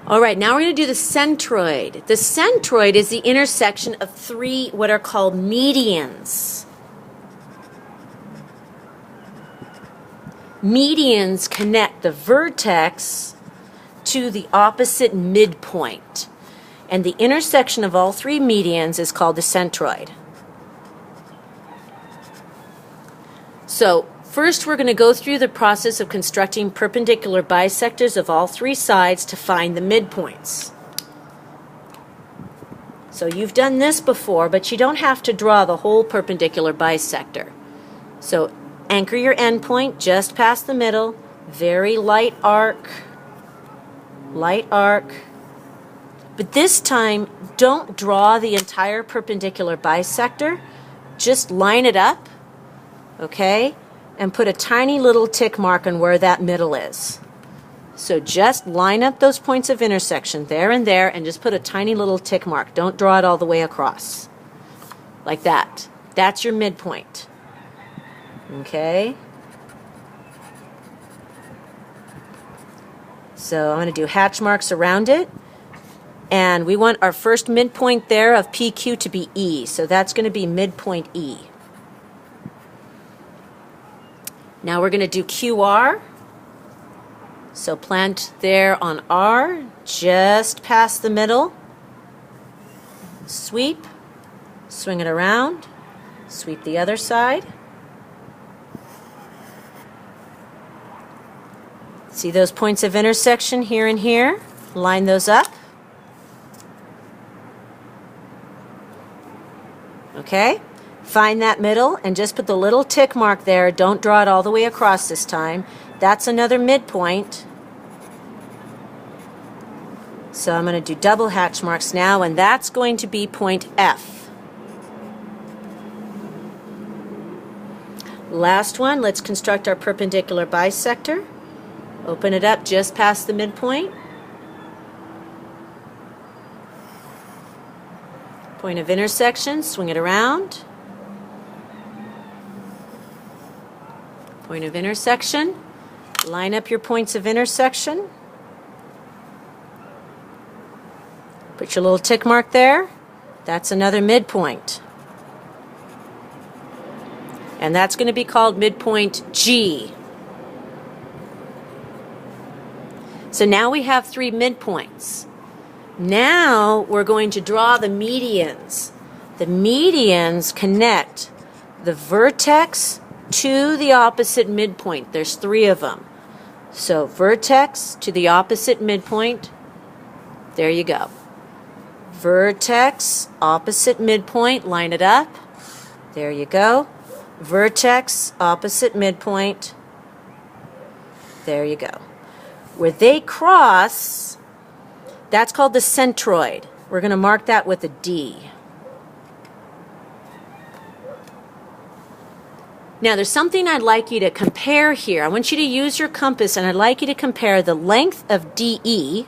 All right, now we're going to do the centroid. The centroid is the intersection of three what are called medians. Medians connect the vertex to the opposite midpoint. And the intersection of all three medians is called the centroid. So first we're going to go through the process of constructing perpendicular bisectors of all three sides to find the midpoints. So you've done this before, but you don't have to draw the whole perpendicular bisector. So anchor your endpoint just past the middle, very light arc, but this time don't draw the entire perpendicular bisector, just line it up, okay, and put a tiny little tick mark on where that middle is. So just line up those points of intersection there and there and just put a tiny little tick mark. Don't draw it all the way across, like that. That's your midpoint. Okay, so I'm going to do hatch marks around it, and we want our first midpoint there of PQ to be E, so that's going to be midpoint E. Now we're going to do QR, so plant there on R, just past the middle, sweep, swing it around, sweep the other side. See those points of intersection here and here? Line those up. Okay? Find that middle and just put the little tick mark there. Don't draw it all the way across this time. That's another midpoint. So I'm going to do double hatch marks now, and that's going to be point F. Last one, let's construct our perpendicular bisector. Open it up just past the midpoint. Point of intersection, swing it around. Point of intersection. Line up your points of intersection. Put your little tick mark there. That's another midpoint. And that's going to be called midpoint G. So now we have three midpoints. Now we're going to draw the medians. The medians connect the vertex to the opposite midpoint. There's three of them. So vertex to the opposite midpoint. There you go. Vertex, opposite midpoint, line it up. There you go. Vertex, opposite midpoint. There you go. Where they cross, that's called the centroid. We're going to mark that with a D. Now there's something I'd like you to compare here. I want you to use your compass, and I'd like you to compare the length of DE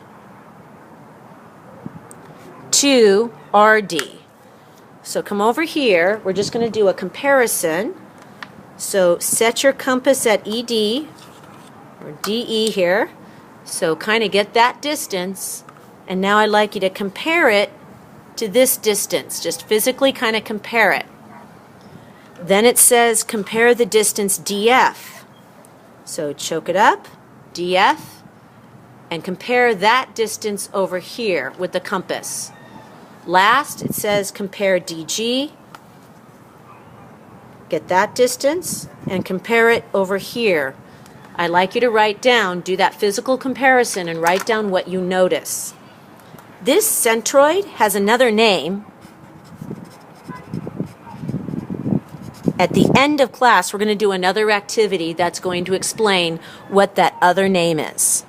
to RD. So come over here. We're just going to do a comparison. So set your compass at ED, or DE here. So kind of get that distance, and now I'd like you to compare it to this distance. Just physically kind of compare it. Then it says compare the distance DF. So choke it up, DF, and compare that distance over here with the compass. Last, it says compare DG. Get that distance and compare it over here. I'd like you to write down, do that physical comparison and write down what you notice. This centroid has another name. At the end of class, we're going to do another activity that's going to explain what that other name is.